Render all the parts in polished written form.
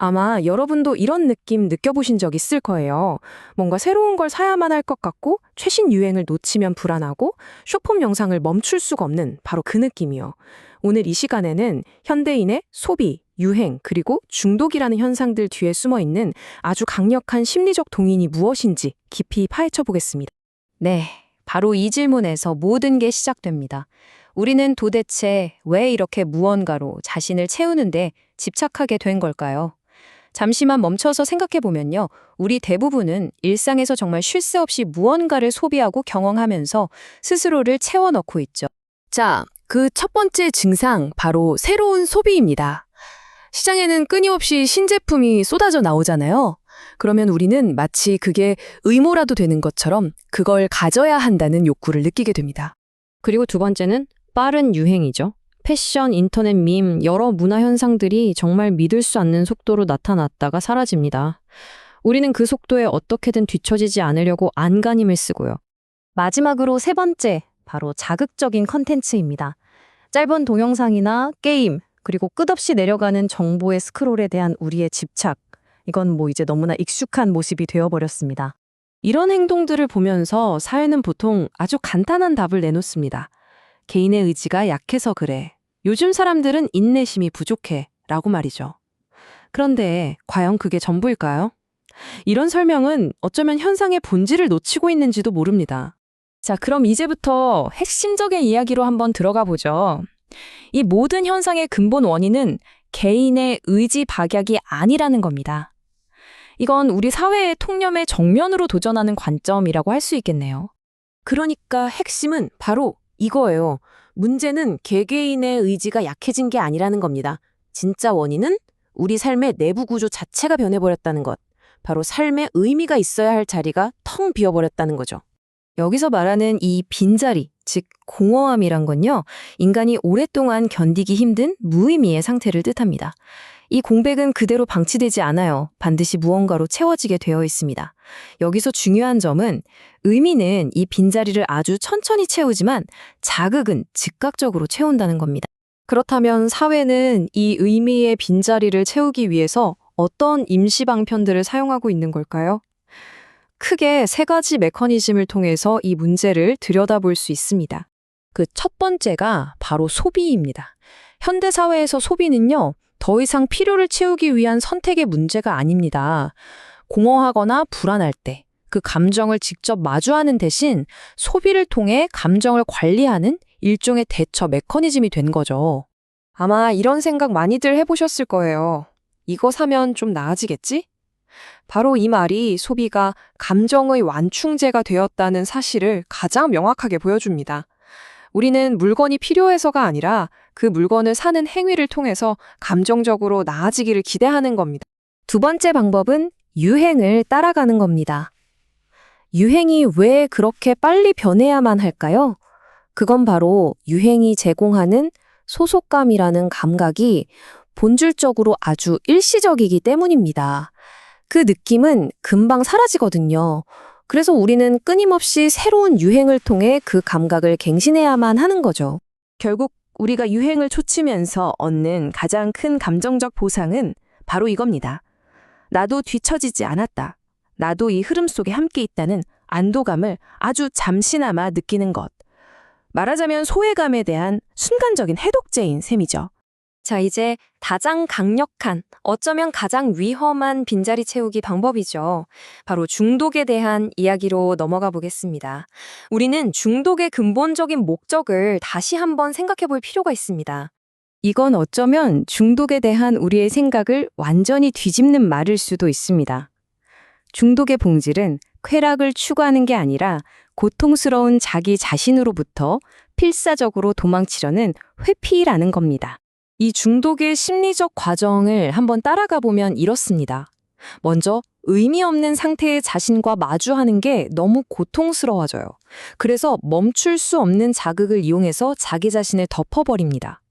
아마 여러분도 이런 느낌 느껴보신 적 있을 거예요. 뭔가 새로운 걸 사야만 할 것 같고 최신 유행을 놓치면 불안하고 쇼폼 영상을 멈출 수가 없는 바로 그 느낌이요. 오늘 이 시간에는 현대인의 소비, 유행, 그리고 중독이라는 현상들 뒤에 숨어 있는 아주 강력한 심리적 동인이 무엇인지 깊이 파헤쳐 보겠습니다. 네, 바로 이 질문에서 모든 게 시작됩니다. 우리는 도대체 왜 이렇게 무언가로 자신을 채우는데 집착하게 된 걸까요? 잠시만 멈춰서 생각해 보면요. 우리 대부분은 일상에서 정말 쉴 새 없이 무언가를 소비하고 경험하면서 스스로를 채워 넣고 있죠. 자, 그 첫 번째 증상, 바로 새로운 소비입니다. 시장에는 끊임없이 신제품이 쏟아져 나오잖아요. 그러면 우리는 마치 그게 의무라도 되는 것처럼 그걸 가져야 한다는 욕구를 느끼게 됩니다. 그리고 두 번째는 빠른 유행이죠. 패션, 인터넷 밈, 여러 문화 현상들이 정말 믿을 수 없는 속도로 나타났다가 사라집니다. 우리는 그 속도에 어떻게든 뒤처지지 않으려고 안간힘을 쓰고요. 마지막으로 세 번째, 바로 자극적인 컨텐츠입니다. 짧은 동영상이나 게임, 그리고 끝없이 내려가는 정보의 스크롤에 대한 우리의 집착. 이건 이제 너무나 익숙한 모습이 되어버렸습니다. 이런 행동들을 보면서 사회는 보통 아주 간단한 답을 내놓습니다. 개인의 의지가 약해서 그래. 요즘 사람들은 인내심이 부족해. 라고 말이죠. 그런데 과연 그게 전부일까요? 이런 설명은 어쩌면 현상의 본질을 놓치고 있는지도 모릅니다. 자, 그럼 이제부터 핵심적인 이야기로 한번 들어가 보죠. 이 모든 현상의 근본 원인은 개인의 의지 박약이 아니라는 겁니다. 이건 우리 사회의 통념에 정면으로 도전하는 관점이라고 할 수 있겠네요. 그러니까 핵심은 바로 이거예요. 문제는 개개인의 의지가 약해진 게 아니라는 겁니다. 진짜 원인은 우리 삶의 내부 구조 자체가 변해버렸다는 것. 바로 삶의 의미가 있어야 할 자리가 텅 비어버렸다는 거죠. 여기서 말하는 이 빈자리, 즉 공허함이란 건요, 인간이 오랫동안 견디기 힘든 무의미의 상태를 뜻합니다. 이 공백은 그대로 방치되지 않아요. 반드시 무언가로 채워지게 되어 있습니다. 여기서 중요한 점은 의미는 이 빈자리를 아주 천천히 채우지만 자극은 즉각적으로 채운다는 겁니다. 그렇다면 사회는 이 의미의 빈자리를 채우기 위해서 어떤 임시 방편들을 사용하고 있는 걸까요? 크게 세 가지 메커니즘을 통해서 이 문제를 들여다볼 수 있습니다. 그 첫 번째가 바로 소비입니다. 현대 사회에서 소비는요, 더 이상 필요를 채우기 위한 선택의 문제가 아닙니다. 공허하거나 불안할 때 그 감정을 직접 마주하는 대신 소비를 통해 감정을 관리하는 일종의 대처 메커니즘이 된 거죠. 아마 이런 생각 많이들 해보셨을 거예요. 이거 사면 좀 나아지겠지? 바로 이 말이 소비가 감정의 완충제가 되었다는 사실을 가장 명확하게 보여줍니다. 우리는 물건이 필요해서가 아니라 그 물건을 사는 행위를 통해서 감정적으로 나아지기를 기대하는 겁니다. 두 번째 방법은 유행을 따라가는 겁니다. 유행이 왜 그렇게 빨리 변해야만 할까요? 그건 바로 유행이 제공하는 소속감이라는 감각이 본질적으로 아주 일시적이기 때문입니다. 그 느낌은 금방 사라지거든요. 그래서 우리는 끊임없이 새로운 유행을 통해 그 감각을 갱신해야만 하는 거죠. 결국 우리가 유행을 좇으면서 얻는 가장 큰 감정적 보상은 바로 이겁니다. 나도 뒤처지지 않았다. 나도 이 흐름 속에 함께 있다는 안도감을 아주 잠시나마 느끼는 것. 말하자면 소외감에 대한 순간적인 해독제인 셈이죠. 자, 이제 가장 강력한, 어쩌면 가장 위험한 빈자리 채우기 방법이죠. 바로 중독에 대한 이야기로 넘어가 보겠습니다. 우리는 중독의 근본적인 목적을 다시 한번 생각해 볼 필요가 있습니다. 이건 어쩌면 중독에 대한 우리의 생각을 완전히 뒤집는 말일 수도 있습니다. 중독의 본질은 쾌락을 추구하는 게 아니라 고통스러운 자기 자신으로부터 필사적으로 도망치려는 회피라는 겁니다. 이 중독의 심리적 과정을 한번 따라가 보면 이렇습니다. 먼저 의미 없는 상태의 자신과 마주하는 게 너무 고통스러워져요. 그래서 멈출 수 없는 자극을 이용해서 자기 자신을 덮어버립니다.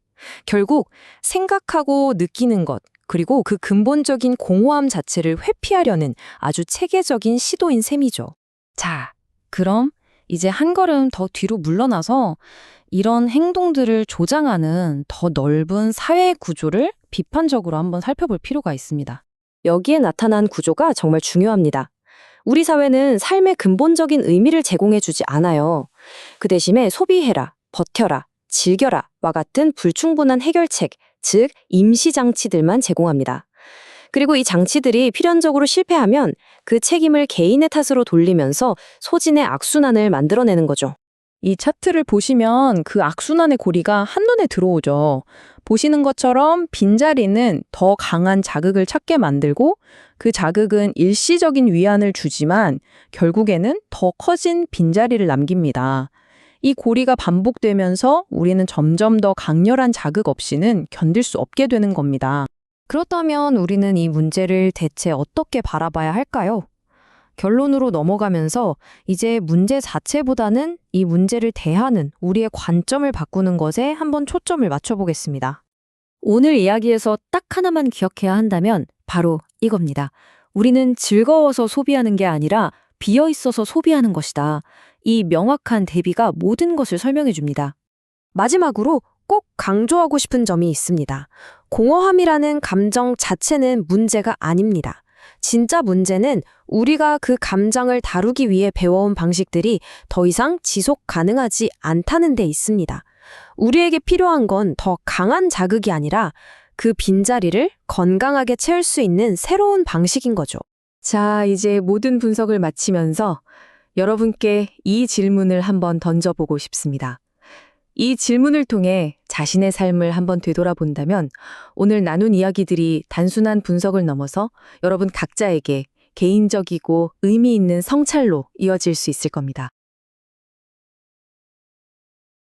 결국 생각하고 느끼는 것, 그리고 그 근본적인 공허함 자체를 회피하려는 아주 체계적인 시도인 셈이죠. 자, 그럼 이제 한 걸음 더 뒤로 물러나서 이런 행동들을 조장하는 더 넓은 사회 구조를 비판적으로 한번 살펴볼 필요가 있습니다. 여기에 나타난 구조가 정말 중요합니다. 우리 사회는 삶의 근본적인 의미를 제공해주지 않아요. 그 대신에 소비해라, 버텨라, 즐겨라와 같은 불충분한 해결책, 즉 임시장치들만 제공합니다. 그리고 이 장치들이 필연적으로 실패하면 그 책임을 개인의 탓으로 돌리면서 소진의 악순환을 만들어내는 거죠. 이 차트를 보시면 그 악순환의 고리가 한눈에 들어오죠. 보시는 것처럼 빈자리는 더 강한 자극을 찾게 만들고 그 자극은 일시적인 위안을 주지만 결국에는 더 커진 빈자리를 남깁니다. 이 고리가 반복되면서 우리는 점점 더 강렬한 자극 없이는 견딜 수 없게 되는 겁니다. 그렇다면 우리는 이 문제를 대체 어떻게 바라봐야 할까요? 결론으로 넘어가면서 이제 문제 자체보다는 이 문제를 대하는 우리의 관점을 바꾸는 것에 한번 초점을 맞춰보겠습니다. 오늘 이야기에서 딱 하나만 기억해야 한다면 바로 이겁니다. 우리는 즐거워서 소비하는 게 아니라 비어 있어서 소비하는 것이다. 이 명확한 대비가 모든 것을 설명해 줍니다. 마지막으로 꼭 강조하고 싶은 점이 있습니다. 공허함이라는 감정 자체는 문제가 아닙니다. 진짜 문제는 우리가 그 감정을 다루기 위해 배워온 방식들이 더 이상 지속 가능하지 않다는 데 있습니다. 우리에게 필요한 건 더 강한 자극이 아니라 그 빈자리를 건강하게 채울 수 있는 새로운 방식인 거죠. 자, 이제 모든 분석을 마치면서 여러분께 이 질문을 한번 던져보고 싶습니다. 이 질문을 통해 자신의 삶을 한번 되돌아본다면 오늘 나눈 이야기들이 단순한 분석을 넘어서 여러분 각자에게 개인적이고 의미 있는 성찰로 이어질 수 있을 겁니다.